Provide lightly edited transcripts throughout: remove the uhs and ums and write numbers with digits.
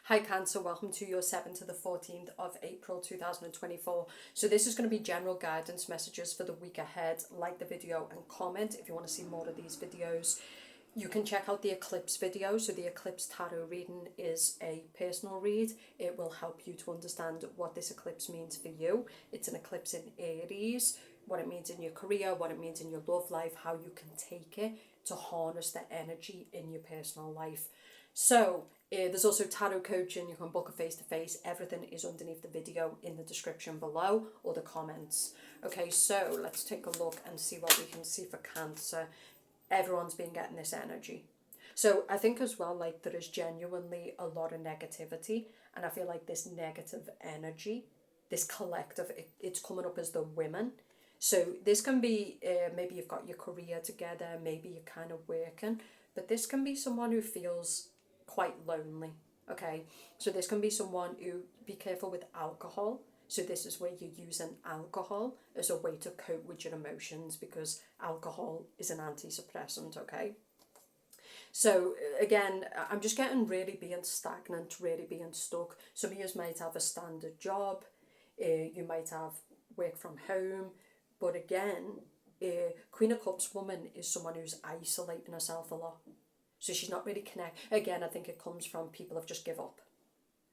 Hi Cancer, welcome to your 7th to the 14th of April 2024. So this is going to be general guidance messages for the week ahead. Like the video and comment if you want to see more of these videos. You can check out the Eclipse video. So the Eclipse tarot reading is a personal read. It will help you to understand what this eclipse means for you. It's an eclipse in Aries, what it means in your career, what it means in your love life, how you can take it to harness the energy in your personal life. So there's also tarot coaching. You can book a face-to-face. Everything is underneath the video in the description below or the comments. Okay, so let's take a look and see what we can see for Cancer. Everyone's been getting this energy. So I think as well, like, there is genuinely a lot of negativity, and I feel like this negative energy, this collective, it's coming up as the women. So this can be, maybe you've got your career together, maybe you're kind of working, but this can be someone who feels quite lonely. Okay, so this can be someone who, be careful with alcohol. So this is where you're using alcohol as a way to cope with your emotions, because alcohol is an anti-suppressant. Okay, so again, I'm just getting really being stagnant, really being stuck. Some of you might have a standard job, you might have work from home, but again, Queen of Cups woman is someone who's isolating herself a lot. So she's not really connected. Again, I think it comes from people have just give up.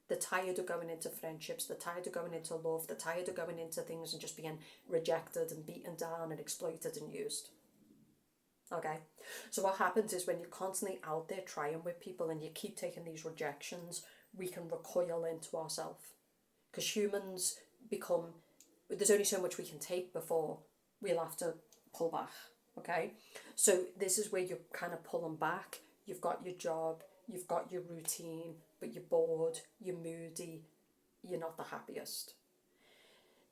They're tired of going into friendships. They're tired of going into love. They're tired of going into things and just being rejected and beaten down and exploited and used. Okay. So what happens is when you're constantly out there trying with people and you keep taking these rejections, we can recoil into ourselves. Because humans become, there's only so much we can take before we'll have to pull back. Okay. So this is where you're kind of pulling back. You've got your job, you've got your routine, but you're bored, you're moody, you're not the happiest.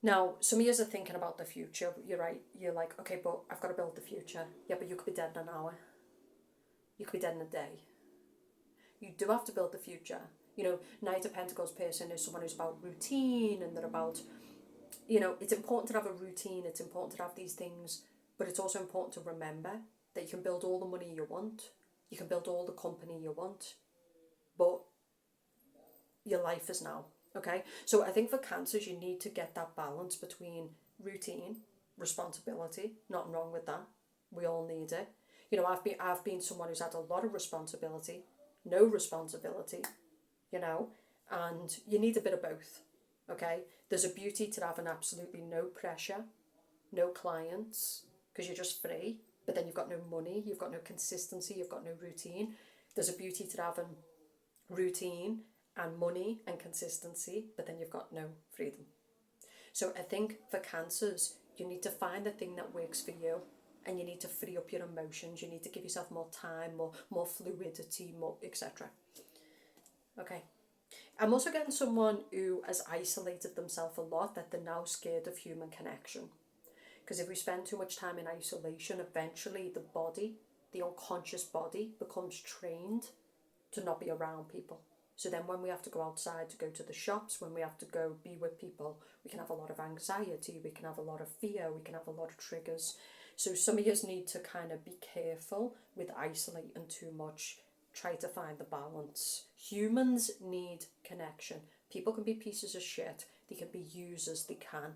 Now, some of you are thinking about the future. You're right. You're like, okay, but I've got to build the future. Yeah, but you could be dead in an hour. You could be dead in a day. You do have to build the future. You know, Knight of Pentacles person is someone who's about routine, and they're about, you know, it's important to have a routine. It's important to have these things, but it's also important to remember that you can build all the money you want. You can build all the company you want, but your life is now. Okay, so I think for Cancers, you need to get that balance between routine, responsibility. Nothing wrong with that. We all need it. You know, I've been someone who's had a lot of responsibility, no responsibility, you know, and you need a bit of both. Okay, there's a beauty to having absolutely no pressure, no clients, because you're just free, but then you've got no money, you've got no consistency, you've got no routine. There's a beauty to having routine and money and consistency, but then you've got no freedom. So I think for Cancers, you need to find the thing that works for you, and you need to free up your emotions. You need to give yourself more time, more fluidity, more etc. Okay. I'm also getting someone who has isolated themselves a lot, that they're now scared of human connection. Because if we spend too much time in isolation, eventually the body, the unconscious body, becomes trained to not be around people. So then when we have to go outside to go to the shops, when we have to go be with people, we can have a lot of anxiety, we can have a lot of fear, we can have a lot of triggers. So some of us need to kind of be careful with isolating too much. Try to find the balance. Humans need connection. People can be pieces of shit. They can be users, they can.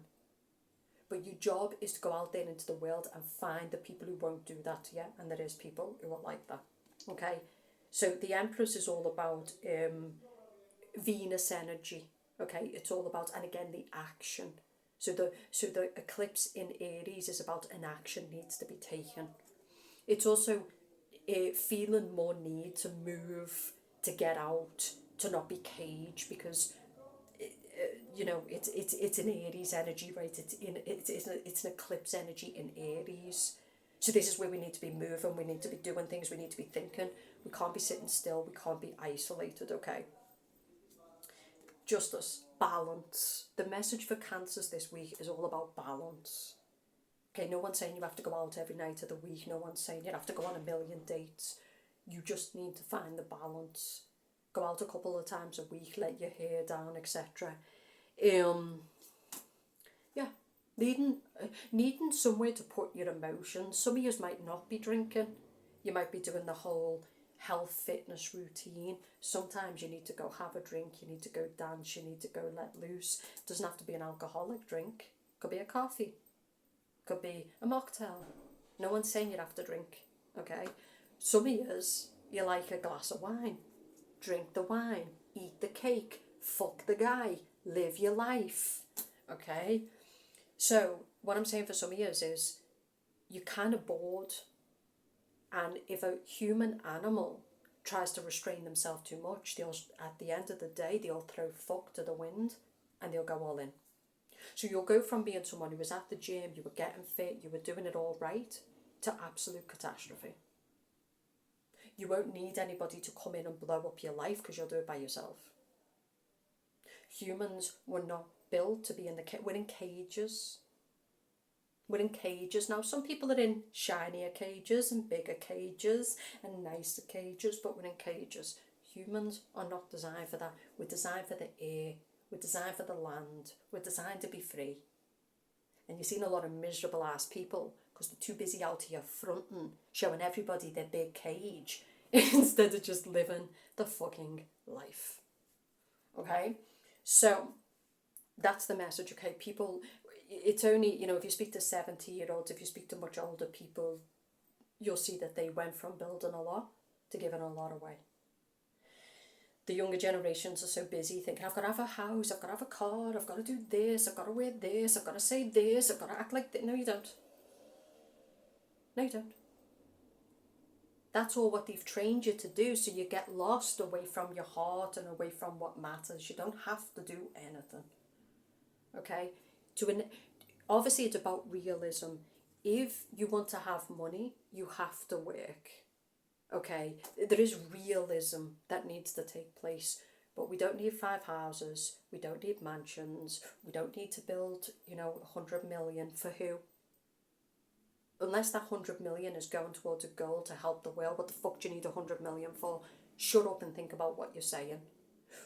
But your job is to go out there into the world and find the people who won't do that to you. And there is people who are like that. Okay? So the Empress is all about Venus energy. Okay? It's all about, and again, the action. So the eclipse in Aries is about an action needs to be taken. It's also feeling more need to move, to get out, to not be caged, because you know, it's an Aries energy, right? It's an eclipse energy in Aries. So this is where we need to be moving, we need to be doing things, we need to be thinking. We can't be sitting still, we can't be isolated, okay? Justice, balance. The message for Cancers this week is all about balance. Okay, no one's saying you have to go out every night of the week. No one's saying you have to go on a million dates. You just need to find the balance. Go out a couple of times a week, let your hair down, etc. Yeah, needing somewhere to put your emotions. Some of you might not be drinking. You might be doing the whole health fitness routine. Sometimes you need to go have a drink, you need to go dance, you need to go let loose. It doesn't have to be an alcoholic drink. It could be a coffee, it could be a mocktail. No one's saying you have to drink, okay? Some of you like a glass of wine. Drink the wine, eat the cake, fuck the guy, live your life, okay? So what I'm saying for some of you is you're kind of bored, and if a human animal tries to restrain themselves too much, they'll, at the end of the day, they'll throw fuck to the wind and they'll go all in. So you'll go from being someone who was at the gym, you were getting fit, you were doing it all right, to absolute catastrophe. You won't need anybody to come in and blow up your life because you'll do it by yourself. Humans were not built to be in we're in cages. We're in cages now. Some people are in shinier cages and bigger cages and nicer cages, but we're in cages. Humans are not designed for that. We're designed for the air. We're designed for the land. We're designed to be free. And you've seen a lot of miserable ass people because they're too busy out here fronting, showing everybody their big cage instead of just living the fucking life. Okay? So that's the message, okay? People, it's only, if you speak to 70-year-olds, if you speak to much older people, you'll see that they went from building a lot to giving a lot away. The younger generations are so busy thinking, I've got to have a house, I've got to have a car, I've got to do this, I've got to wear this, I've got to say this, I've got to act like this. No, you don't. No, you don't. That's all what they've trained you to do, so you get lost away from your heart and away from what matters. You don't have to do anything. Okay? Obviously, it's about realism. If you want to have money, you have to work. Okay, there is realism that needs to take place, but we don't need 5 houses, we don't need mansions, we don't need to build, 100 million for who? Unless that 100 million is going towards a goal to help the world, what the fuck do you need 100 million for? Shut up and think about what you're saying.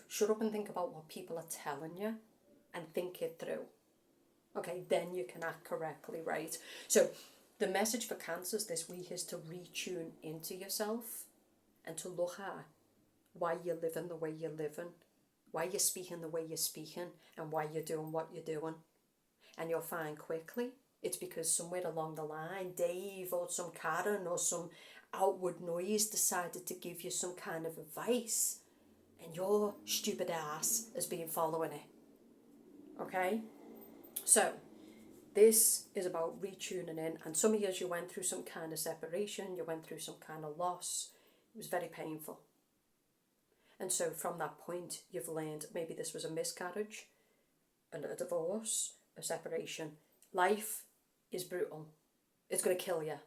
Shut up and think about what people are telling you and think it through. Okay, then you can act correctly, right? So the message for cancers this week is to retune into yourself and to look at why you're living the way you're living, why you're speaking the way you're speaking, and why you're doing what you're doing. And you'll find quickly it's because somewhere along the line, Dave or some Karen or some outward noise decided to give you some kind of advice, and your stupid ass has been following it. Okay? So this is about retuning in, and some of you went through some kind of separation, you went through some kind of loss. It was very painful. And so from that point, you've learned maybe this was a miscarriage, a divorce, a separation. Life is brutal. It's going to kill you.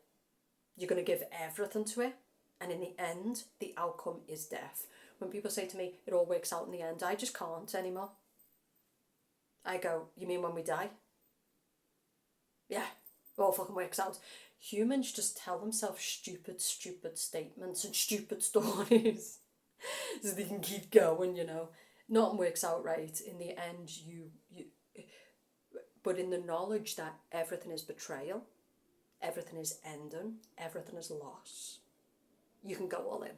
You're going to give everything to it, and in the end, the outcome is death. When people say to me, it all works out in the end, I just can't anymore. I go, you mean when we die? Yeah, it all fucking works out. Humans just tell themselves stupid statements and stupid stories so they can keep going, Nothing works out right. In the end, but in the knowledge that everything is betrayal, everything is ending, everything is loss, you can go all in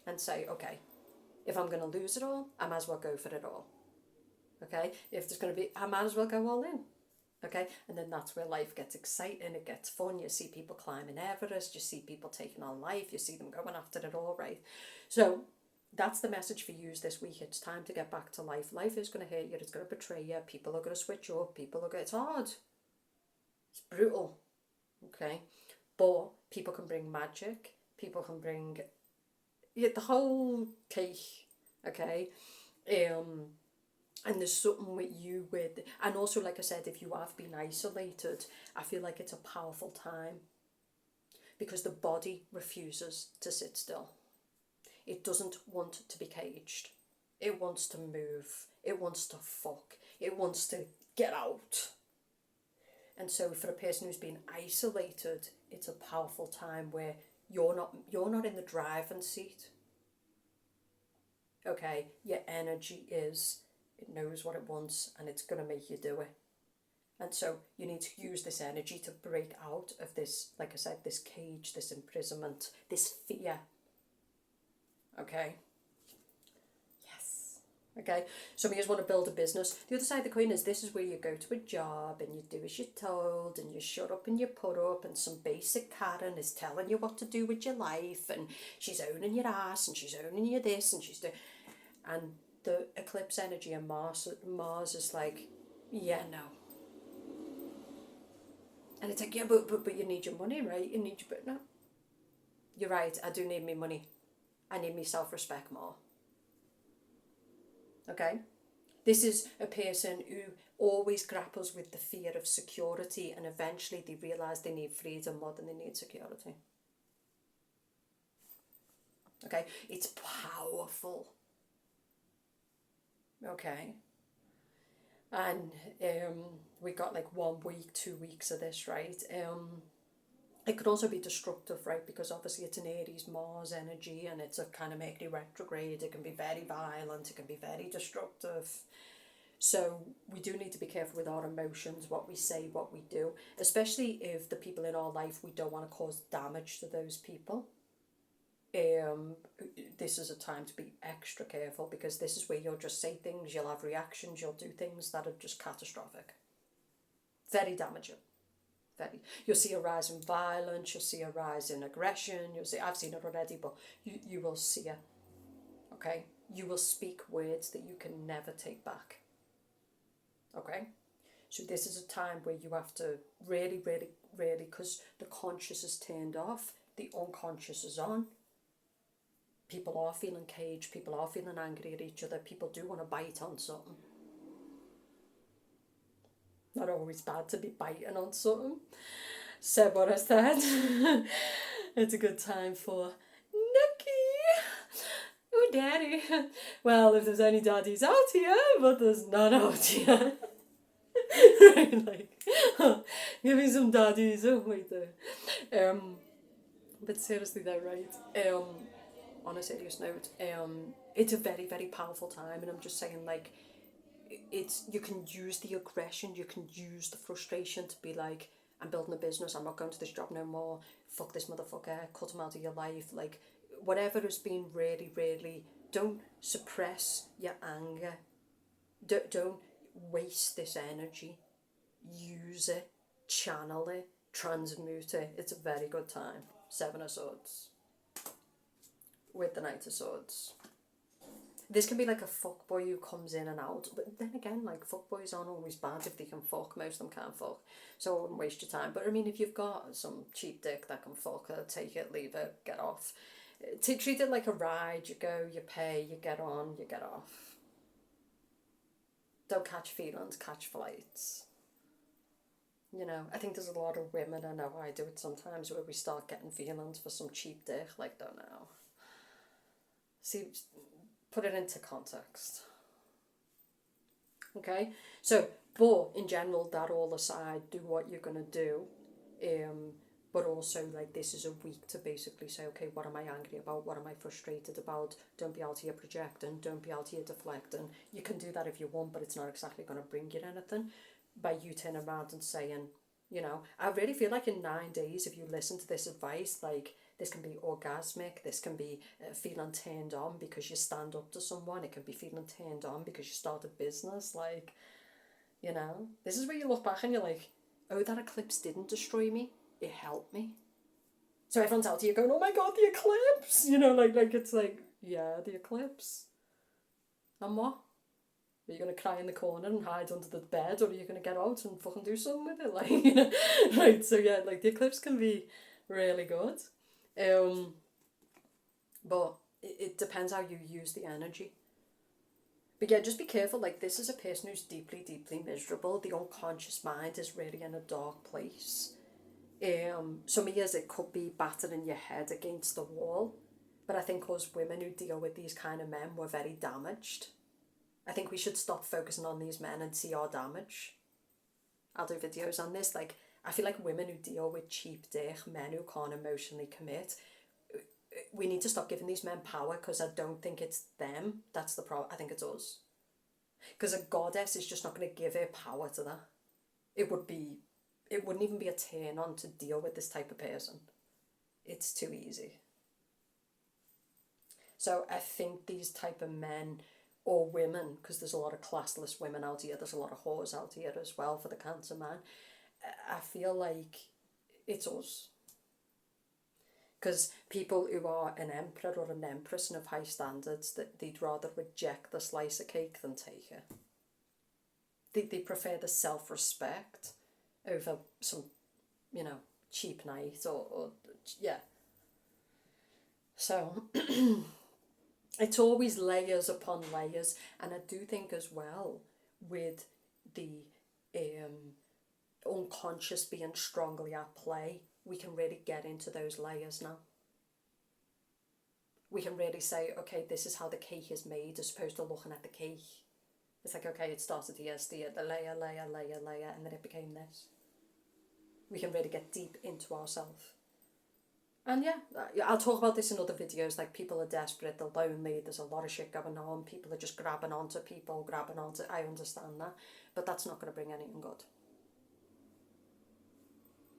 and say, okay, if I'm going to lose it all, I might as well go for it all. Okay, if there's going to be, I might as well go all in. Okay, and then that's where life gets exciting, it gets fun. You see people climbing Everest, you see people taking on life, you see them going after it all, right? So that's the message for you this week. It's time to get back to life. Life is going to hurt you, it's going to betray you, people are going to switch up, it's hard. It's brutal. Okay, but people can bring magic, people can bring the whole cake. Okay, and there's something with you and also, like I said, if you have been isolated, I feel like it's a powerful time because the body refuses to sit still. It doesn't want to be caged. It wants to move. It wants to fuck. It wants to get out. And so for a person who's been isolated, it's a powerful time where you're not in the driving seat. Okay, your energy is, it knows what it wants and it's going to make you do it. And so you need to use this energy to break out of this, like I said, this cage, this imprisonment, this fear. Okay. Okay, some of you want to build a business. The other side of the coin is this is where you go to a job and you do as you're told and you shut up and you put up, and some basic Karen is telling you what to do with your life, and she's owning your ass and she's owning you this and she's doing. And the eclipse energy and Mars is like, yeah, no. And it's like, yeah, but you need your money, right? You need your, but no. You're right, I do need me money. I need me self-respect more. Okay? This is a person who always grapples with the fear of security, and eventually they realise they need freedom more than they need security. Okay? It's powerful. Okay? And we got like 1 week, 2 weeks of this, right? It could also be destructive, right? Because obviously it's an Aries Mars energy and it's a kind of Mercury retrograde. It can be very violent, it can be very destructive. So we do need to be careful with our emotions, what we say, what we do, especially if the people in our life, we don't want to cause damage to those people. This is a time to be extra careful, because this is where you'll just say things, you'll have reactions, you'll do things that are just catastrophic. Very damaging. You'll see a rise in violence, you'll see a rise in aggression, you'll see, I've seen it already, but you will see it. Okay? You will speak words that you can never take back. Okay? So this is a time where you have to really, because the conscious is turned off, the unconscious is on. People are feeling caged, people are feeling angry at each other, people do want to bite on something. Not always bad to be biting on something. Said what I said. It's a good time for Nookie. Oh, daddy. Well, if there's any daddies out here, but there's none out here. Right, like, give me some daddies. Oh, wait there. But seriously though, right? On a serious note, it's a very, very powerful time, and I'm just saying, like, you can use the aggression, you can use the frustration to be like, I'm building a business, I'm not going to this job no more, fuck this motherfucker, cut him out of your life, like, whatever has been really, don't suppress your anger, don't waste this energy, use it, channel it, transmute it. It's a very good time. 7 of Swords with the Knight of Swords. This can be like a fuckboy who comes in and out, but then again, like, fuckboys aren't always bad if they can fuck. Most of them can't fuck, so I wouldn't waste your time. But I mean, if you've got some cheap dick that can fuck, take it, leave it, get off. Treat it like a ride. You go, you pay, you get on, you get off. Don't catch feelings, catch flights. You know, I think there's a lot of women, I know I do it sometimes, where we start getting feelings for some cheap dick, like, don't know. See, put it into context. Okay? So, but in general, that all aside, do what you're going to do. But also, like, this is a week to basically say, okay, what am I angry about? What am I frustrated about? Don't be out here projecting. Don't be out here deflecting. You can do that if you want, but it's not exactly going to bring you anything. By you turning around and saying, you know, I really feel like in 9 days, if you listen to this advice, like, this can be orgasmic, this can be feeling turned on because you stand up to someone, it can be feeling turned on because you start a business, like, you know, this is where you look back and you're like, oh, that eclipse didn't destroy me, it helped me. So everyone's out here going, oh my god, the eclipse, you know, like it's like, yeah, the eclipse. And what? Are you going to cry in the corner and hide under the bed, or are you going to get out and fucking do something with it? Like, you know, right, so yeah, like, the eclipse can be really good. But it depends how you use the energy. But yeah, just be careful, like, this is a person who's deeply miserable. The unconscious mind is really in a dark place. Some years it could be battering your head against the wall. But I think us women who deal with these kind of men were very damaged. I think we should stop focusing on these men and see our damage. I'll do videos on this. Like, I feel like women who deal with cheap dick, men who can't emotionally commit, we need to stop giving these men power, because I don't think it's them that's the problem. I think it's us. Because a goddess is just not going to give her power to that. It wouldn't even be a turn on to deal with this type of person. It's too easy. So I think these type of men or women, because there's a lot of classless women out here, there's a lot of whores out here as well for the Cancer man. I feel like it's us. Because people who are an emperor or an empress and have high standards, that they'd rather reject the slice of cake than take it. They prefer the self-respect over some, you know, cheap night or yeah. So it's always layers upon layers, and I do think as well with the unconscious being strongly at play, we can really get into those layers now. We can really say, okay, this is how the cake is made, as opposed to looking at the cake. It's like, okay, it started here, the layer, and then it became this. We can really get deep into ourselves. And yeah, I'll talk about this in other videos, like people are desperate, they're lonely, there's a lot of shit going on, people are just grabbing onto people, I understand that, but that's not going to bring anything good.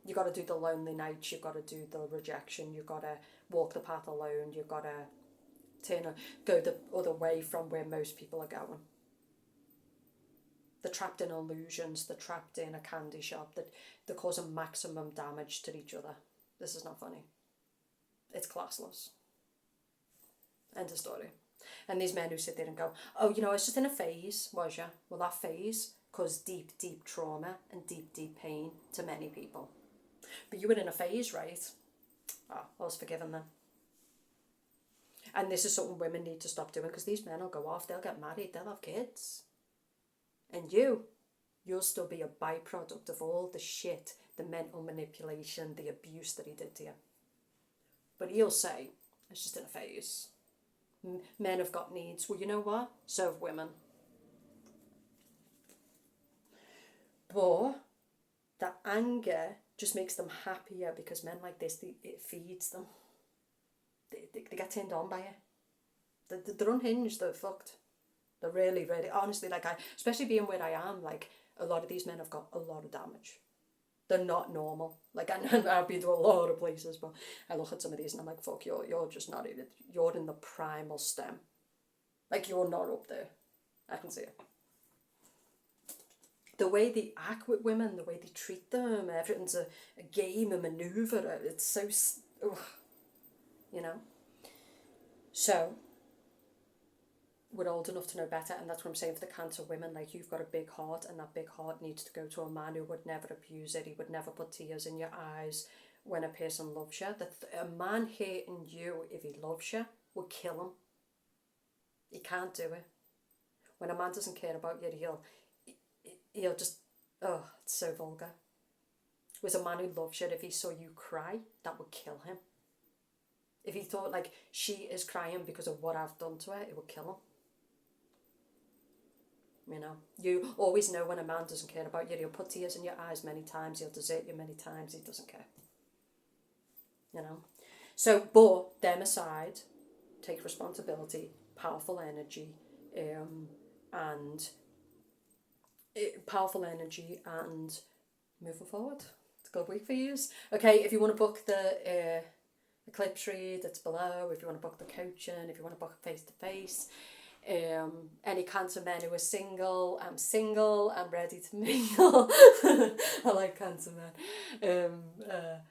You got to do the lonely nights, you got to do the rejection, you got to walk the path alone, you got to go the other way from where most people are going. They're trapped in illusions, they're trapped in a candy shop, that they're causing maximum damage to each other. This is not funny. It's classless. End of story. And these men who sit there and go, oh, you know, I was just in a phase, was you? Well, that phase caused deep, deep trauma and deep, deep pain to many people. But you were in a phase, right? Oh, I was forgiven then. And this is something women need to stop doing, because these men will go off, they'll get married, they'll have kids. And you'll still be a byproduct of all the shit, the mental manipulation, the abuse that he did to you. But he'll say, it's just in a phase. Men have got needs. Well, you know what? So have women. But the anger just makes them happier, because men like this, it feeds them. They get turned on by it. They're unhinged, they're fucked. They're really, really, honestly, like especially being where I am, like a lot of these men have got a lot of damage. They're not normal. Like I've been to a lot of places, but I look at some of these and I'm like, fuck, you're just not even, you're in the primal stem. Like you're not up there. I can see it. The way they act with women, the way they treat them, everything's a game, a maneuver. It's so, ugh, you know. So we're old enough to know better, and that's what I'm saying for the Cancer women. Like, you've got a big heart, and that big heart needs to go to a man who would never abuse it. He would never put tears in your eyes when a person loves you. A man hating you, if he loves you, will kill him. He can't do it. When a man doesn't care about you, he'll just, oh, it's so vulgar. Whereas a man who loves you, if he saw you cry, that would kill him. If he thought, like, she is crying because of what I've done to her, it would kill him. You know, you always know when a man doesn't care about you. He'll put tears in your eyes many times. He'll desert you many times. He doesn't care. You know. So, but them aside, take responsibility, powerful energy, and moving forward. It's a good week for you. Okay, if you want to book the Eclipse read, it's below. If you want to book the coaching, if you want to book face to face. Any Cancer men who are single, I'm single, I'm ready to mingle. I like Cancer men.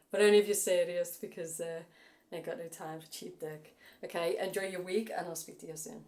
But only if you're serious, because I ain't got no time for cheap dick. Okay, enjoy your week, and I'll speak to you soon.